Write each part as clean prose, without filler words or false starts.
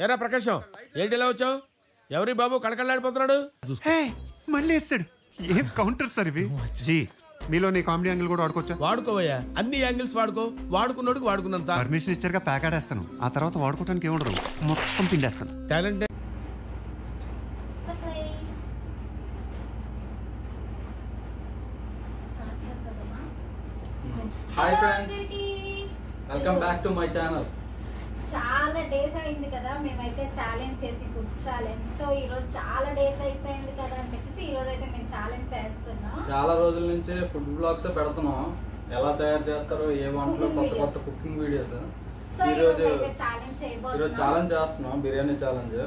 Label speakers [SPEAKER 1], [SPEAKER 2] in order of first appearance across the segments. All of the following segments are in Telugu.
[SPEAKER 1] ఏరా ప్రకాశం, ఏంటి ఇలా వచ్చావు? ఎవరి బాబు కళకళలాడిపోతున్నాడు?
[SPEAKER 2] మళ్ళీ వేస్తాడు. ఏం కౌంటర్ సార్ ఇవి? జీ మీలో నీ కామెడీ యాంగిల్ కూడా వాడుకోవచ్చా?
[SPEAKER 1] వాడుకోవయ్యా, అన్ని యాంగిల్స్ వాడుకో. వాడుకున్నోడికి వాడుకున్నంత.
[SPEAKER 2] పర్మిషన్ ఇచ్చారుగా ప్యాక్ ఆడేస్తాను. ఆ తర్వాత వాడుకోవడానికి ఏముండదు, మొత్తం పిండేస్తాను.
[SPEAKER 1] Talent.
[SPEAKER 3] Hi friends, welcome back to my channel.
[SPEAKER 4] చాలా డేస్ అయింది కదా మేమైతే ఛాలెంజ్ చేసి, ఫుడ్ ఛాలెంజ్. సో ఈరోజు చాలా డేస్ అయిపోయింది కదా అని చెప్పేసి ఈరోజు అయితే మేము ఛాలెంజ్ చేస్తున్నాం.
[SPEAKER 3] చాలా రోజుల నుంచి ఫుడ్ బ్లాగ్స్ పెడుతున్నాం, ఎలా తయారు చేస్తారో, ఏ వంటలు, కొత్త కొత్త కుకింగ్ వీడియోస్.
[SPEAKER 4] సో ఈరోజు
[SPEAKER 3] ఛాలెంజ్ చేస్తున్నాం, బిర్యానీ ఛాలెంజ్,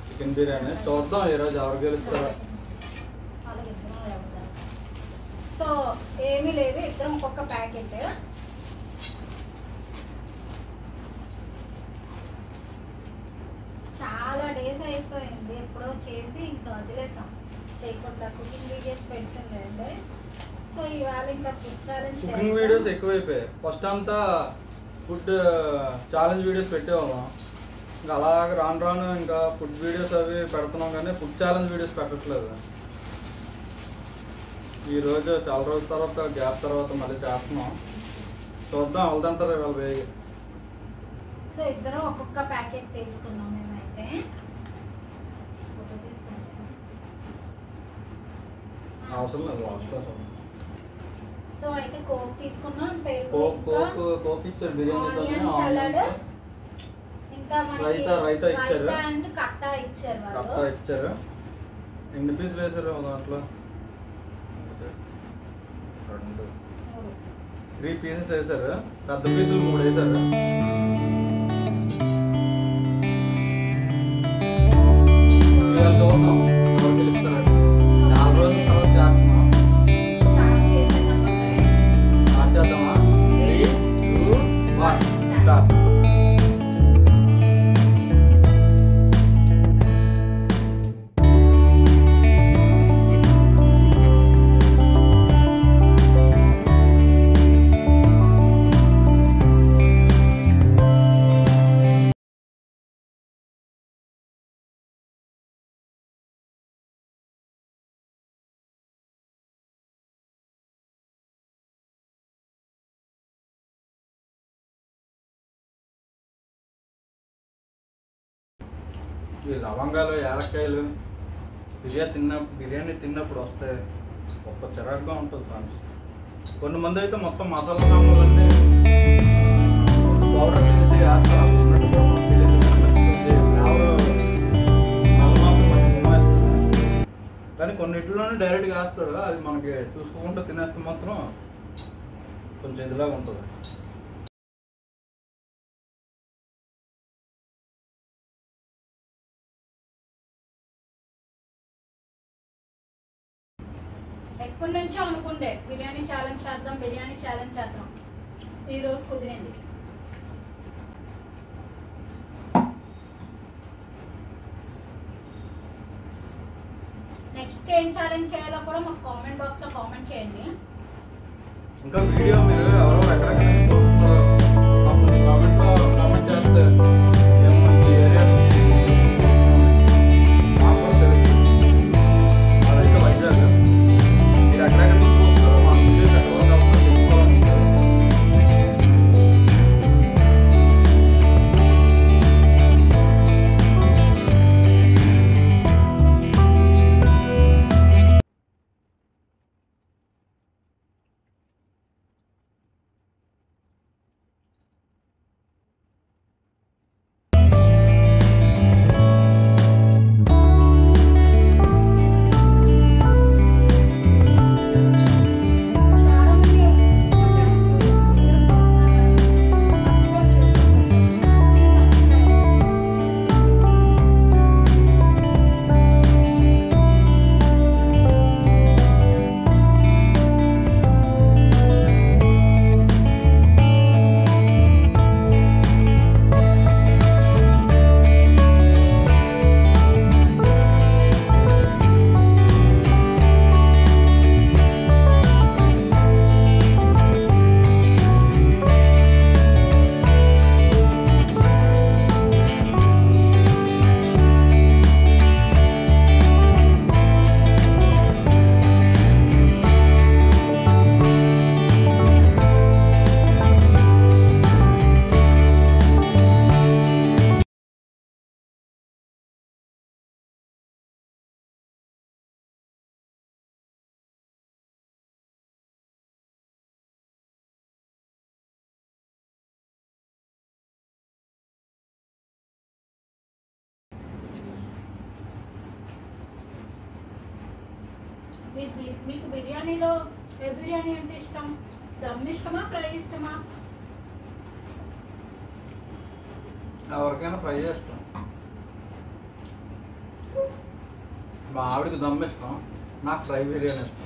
[SPEAKER 3] చికెన్ బిర్యానీ. చూద్దాం ఈరోజు ఎవరు గెలుస్తారో.
[SPEAKER 4] సో ఏమీ లేదు, ఇద్దరం ఒక్కొక్క ప్యాకెట్. చాలా డేస్ అయిపోయింది, ఎప్పుడో చేసి ఇంకా వదిలేసాం, చేయకుండా కుకింగ్ వీడియోస్ పెడుతుండే. సో ఇవాళ ఇంకా ఫుడ్ ఛాలెంజ్.
[SPEAKER 3] కుకింగ్ వీడియోస్ ఎక్కువైపోయాయి. ఫస్ట్ అంతా ఫుడ్ ఛాలెంజ్ వీడియోస్ పెట్టేవాళ్ళం, ఇంకా అలాగే రాను రాను ఇంకా ఫుడ్ వీడియోస్ అవి పెడుతున్నాం, కానీ ఫుడ్ ఛాలెంజ్ వీడియోస్ పెట్టట్లేదు. ఈరోజు చాలా రోజుల తర్వాత, గ్యాప్ తర్వాత మళ్ళీ చేస్తున్నాం. చూద్దాం వెళ్తుంటారు ఇవాళ వేగి.
[SPEAKER 4] సో ఇద్దరం ఒక్కొక్క ప్యాకెట్ తీసుకున్నాం మేమైతే. ఫోటో తీసుకున్నాం,
[SPEAKER 3] అవసరం లేదు లాస్ట్.
[SPEAKER 4] సో అయితే కోక్ తీసుకున్నాం,
[SPEAKER 3] కోక్ ఇచ్చారు బిర్యానీ,
[SPEAKER 4] సలాడ్, ఇంకా
[SPEAKER 3] రైతా ఇచ్చారు,
[SPEAKER 4] అండ్ కట్టా ఇచ్చారు.
[SPEAKER 3] కట్టా ఇచ్చారు. ఎన్ని పీసులు వేసారు దాంట్లో? 3 పీసెస్ వేసారు, పెద్ద పీసులు 3 వేసారు. చూద్దాం ఎవరు గెలుస్తారండి. చాలా రోజుల తర్వాత చేస్తున్నాం. స్టార్ట్ చేద్దామా? 3, 2, 1 స్టార్ట్. ఈ లవంగాలు, యాలక్కాయలు బిర్యానీ తిన్నప్పుడు వస్తే గొప్ప చిరాకుగా ఉంటుంది ఫ్రెండ్స్. కొంతమంది అయితే మొత్తం మసాలా సామాన్లన్నీ పౌడర్ చేసి వేస్తారు, అన్నట్టు కూడా మనకు తెలియదు. కానీ కొన్నిట్లోనే డైరెక్ట్గా వేస్తారు, అది మనకి చూసుకోకుండా తినేస్తే మాత్రం కొంచెం ఇదిలాగా ఉంటుంది.
[SPEAKER 4] ఎప్పటి నుంచో అనుకుంటే బిర్యానీ ఛాలెంజ్ చేద్దాం, ఈరోజు కుదిరింది. నెక్స్ట్ ఏం ఛాలెంజ్ చేయాలో కూడా మాకు కామెంట్ బాక్స్ లో కామెంట్ చేయండి.
[SPEAKER 3] ఇంకా వీడియో మీరు ఎవరెవరు ఎక్కడెక్కడ చూస్తున్నారో కామెంట్ లో కామెంట్ చేస్తే
[SPEAKER 4] మీకు బిర్యానీలో ఏ బిర్యానీ అంటే ఇష్టం? దమ్ ఇష్టమా, ఫ్రై ఇష్టమా?
[SPEAKER 3] ఎవరికైనా ఫ్రై ఇష్టం. మా ఆవిడకి దమ్ ఇష్టం, నాకు ఫ్రై బిర్యానీ ఇష్టం.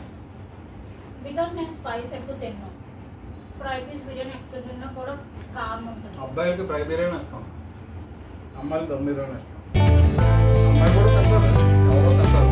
[SPEAKER 4] బికాస్ నేను స్పైస్ ఎక్కువ తిన్నాను. ఫ్రై పీస్ బిర్యానీ ఎక్కువ తిన్నా కూడా కామ్ ఉంటుంది.
[SPEAKER 3] అబ్బాయిలకి ఫ్రై బిర్యానీ ఇష్టం, అమ్మాయిలకి దమ్ బిర్యానీ ఇష్టం. అమ్మాయి కూడా తింటారు, ఎవరో తింటారు.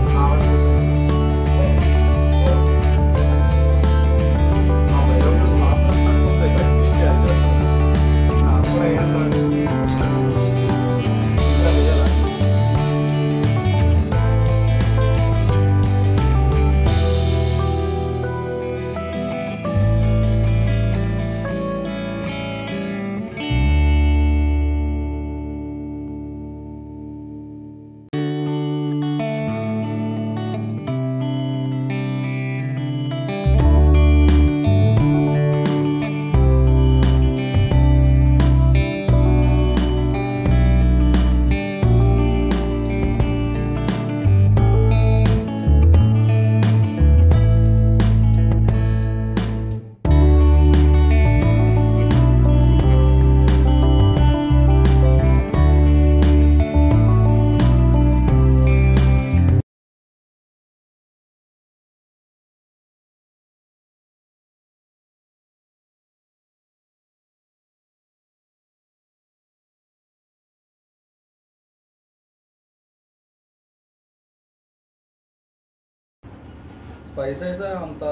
[SPEAKER 3] స్పైస్ అయితే అంత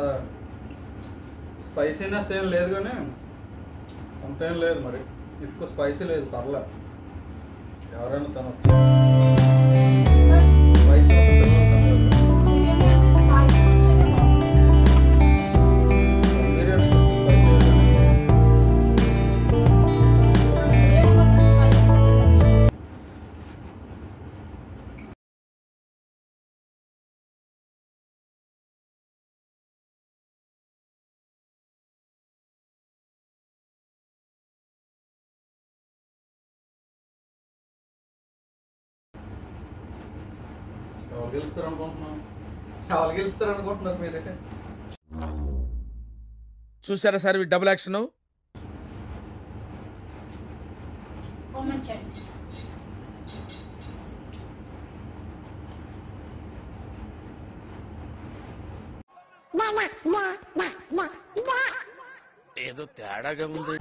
[SPEAKER 3] స్పైసీనెస్ ఏం లేదు, కానీ అంతేం లేదు. మరి ఎక్కువ స్పైసీ లేదు, పర్లేదు, ఎవరైనా తినొచ్చు. స్పైసీ ఎవరు గెలుస్తారు అనుకుంటున్నారు మీరే?
[SPEAKER 1] చూసారా సార్ డబుల్ యాక్షన్?
[SPEAKER 4] కామెంట్ చేయండి.
[SPEAKER 1] ఏదో తేడాగా ఉంది.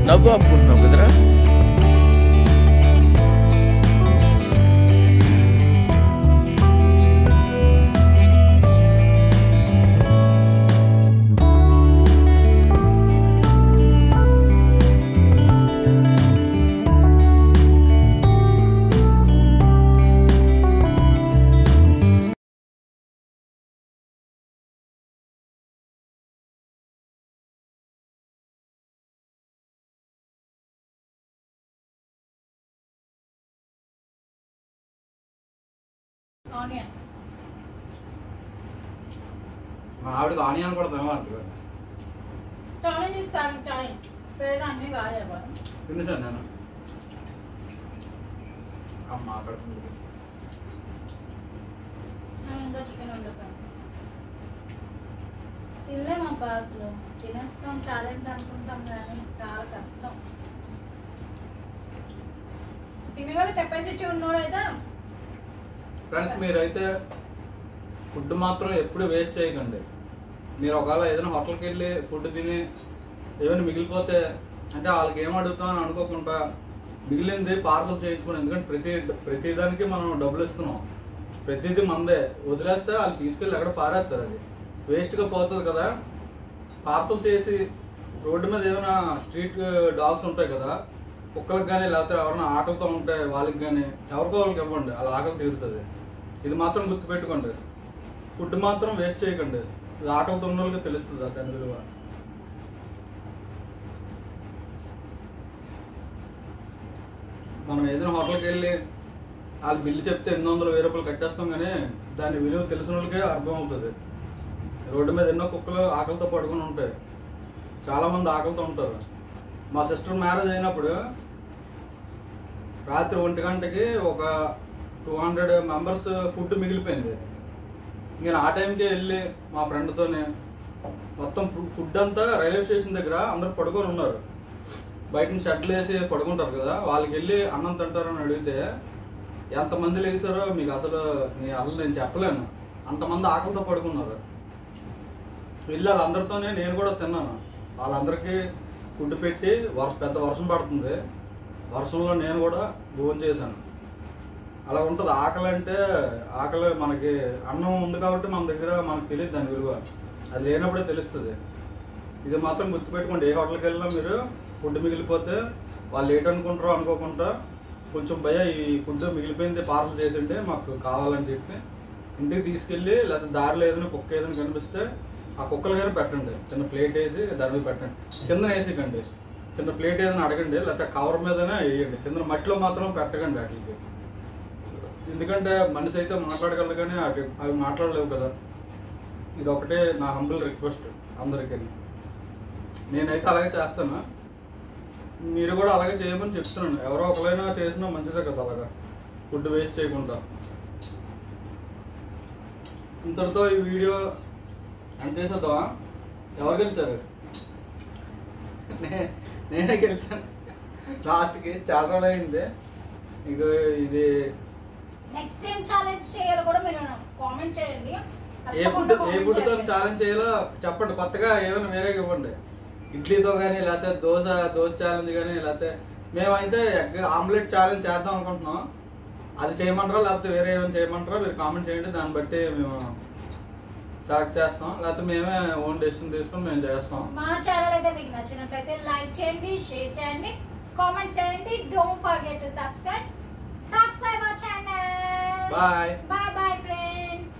[SPEAKER 1] నవ్వు ఆపుకుంటున్నావు కదరా?
[SPEAKER 4] ఆనియన్.
[SPEAKER 3] మా ఆవిడకి ఆనియన్ కూడా తినాలంటే
[SPEAKER 4] ఛాలెంజ్ ఇస్తాను. ఛాలెంజ్ పేరు అన్నీ కాదు
[SPEAKER 3] తినేసాను నేను. అమ్మ అక్కడ
[SPEAKER 4] ఇంకా చికెన్ వండుతాను. తినలేమబ్బా అసలు. తినేస్తాం ఛాలెంజ్ అనుకుంటాం కానీ చాలా కష్టం. తినగల కెపాసిటీ ఉన్నోడైతే.
[SPEAKER 3] ఫ్రెండ్స్, మీరైతే ఫుడ్ మాత్రం ఎప్పుడు వేస్ట్ చేయకండి. మీరు ఒకవేళ ఏదైనా హోటల్కి వెళ్ళి ఫుడ్ తిని ఏమైనా మిగిలిపోతే అంటే వాళ్ళకి ఏం అడుగుతామని అనుకోకుండా మిగిలింది పార్సల్ చేయించుకుని, ఎందుకంటే ప్రతిదానికి మనం డబ్బులు ఇస్తున్నాం, ప్రతిదీ మందే. వదిలేస్తే వాళ్ళు తీసుకెళ్ళి ఎక్కడ పారేస్తారు, అది వేస్ట్గా పోతుంది కదా. పార్సల్ చేసి రోడ్డు మీద ఏమైనా స్ట్రీట్ డాగ్స్ ఉంటాయి కదా, కుక్కలకు కానీ లేకపోతే ఎవరైనా ఆకలితో ఉంటే వాళ్ళకి కానీ ఎవరికో వాళ్ళకి ఇవ్వండి, అలా ఆకలి తీరుతుంది. ఇది మాత్రం గుర్తుపెట్టుకోండి, ఫుడ్ మాత్రం వేస్ట్ చేయకండి. ఇది ఆకలితో ఉన్న వాళ్ళకి తెలుస్తుంది దాని విలువ. మనం ఏదైనా హోటల్కి వెళ్ళి వాళ్ళు బిల్లు చెప్తే 800 1000 రూపాయలు కట్టేస్తాం, కానీ దాని విలువ తెలిసిన వాళ్ళకే అర్థమవుతుంది. రోడ్డు మీద ఎన్నో కుక్కలు ఆకలితో పడుకుని ఉంటాయి, చాలామంది ఆకలితో ఉంటారు. మా సిస్టర్ మ్యారేజ్ అయినప్పుడు రాత్రి 1 గంటకి ఒక 200 మెంబర్స్ ఫుడ్ మిగిలిపోయింది. నేను ఆ టైంకి వెళ్ళి మా ఫ్రెండ్తోనే మొత్తం ఫుడ్ అంతా రైల్వే స్టేషన్ దగ్గర అందరు పడుకొని ఉన్నారు. బయట షెడ్లు వేసి పడుకుంటారు కదా, వాళ్ళకి వెళ్ళి అన్నం తింటారని అడిగితే ఎంతమంది లేచారో మీకు అసలు నేను చెప్పలేను. అంతమంది ఆకలితో పడుకున్నారు. వెళ్ళి వాళ్ళందరితోనే నేను కూడా తిన్నాను. వాళ్ళందరికీ ఫుడ్ పెట్టి పెద్ద వర్షం పడుతుంది, వర్షంలో నేను కూడా భోజనం చేశాను. అలా ఉంటుంది. ఆకలి అంటే ఆకలి మనకి అన్నం ఉంది కాబట్టి మన దగ్గర మనకు తెలియదు దాని విలువ, అది లేనప్పుడే తెలుస్తుంది. ఇది మాత్రం గుర్తుపెట్టుకోండి. ఏ హోటల్కి వెళ్ళినా మీరు ఫుడ్ మిగిలిపోతే వాళ్ళు ఏంటనుకుంటారో అనుకోకుండా కొంచెం భయ ఈ ఫుడ్ మిగిలిపోయింది పార్సల్ చేసింటే మాకు కావాలని చెప్పి ఇంటికి తీసుకెళ్ళి, లేకపోతే దారిలో ఏదైనా కుక్క ఏదైనా కనిపిస్తే ఆ కుక్కలు కానీ పెట్టండి. చిన్న ప్లేట్ వేసి దాని మీద పెట్టండి, కింద వేసికండి. చిన్న ప్లేట్ ఏదైనా అడగండి, లేకపోతే కవర్ మీదనే వేయండి, కింద మట్టిలో మాత్రం పెట్టకండి వాటికి. ఎందుకంటే మనిషి అయితే మాట్లాడగలరు కానీ అవి మాట్లాడలేవు కదా. ఇది ఒకటే నా హంబుల్ రిక్వెస్ట్ అందరికీ. నేనైతే అలాగే చేస్తాను, మీరు కూడా అలాగే చేయమని చెప్తున్నాను. ఎవరో ఒకరైనా చేసినా మంచిదే కదా, అలాగా ఫుడ్ వేస్ట్ చేయకుండా. ఇంతటితో ఈ వీడియో ఎంత చేసేద్దామా? ఎవరు గెలిచారు? నేనే గెలిచాను లాస్ట్కి. చాలా రోజులు అయింది. మీకు ఇది
[SPEAKER 4] నెక్స్ట్ టైం ఛాలెంజ్ చేయాలో కూడా మీరు కామెంట్ చేయండి.
[SPEAKER 3] ఏ ఫుడ్తో ఛాలెంజ్ చేయాలో చెప్పండి. కొత్తగా ఏమైనా వేరేగా ఇవ్వండి. ఇడ్లీతో కానీ, లేకపోతే దోశ ఛాలెంజ్ కానీ, లేకపోతే మేమైతే ఎగ్ ఆమ్లెట్ ఛాలెంజ్ చేద్దాం అనుకుంటున్నాం. అది చేయమంటారా లేకపోతే వేరే ఏమైనా చేయమంటారా మీరు కామెంట్ చేయండి. దాన్ని బట్టి మేము సెలెక్ట్ చేస్తాం, లేకపోతే మేమే ఓన్ డెసిషన్ తీసుకొని మేము చేస్తాం.
[SPEAKER 4] మా ఛానల్ అయితే మీకు నచ్చినట్లయితే లైక్ చేయండి, షేర్ చేయండి, కామెంట్ చేయండి. Don't forget to subscribe our channel. Bye friends.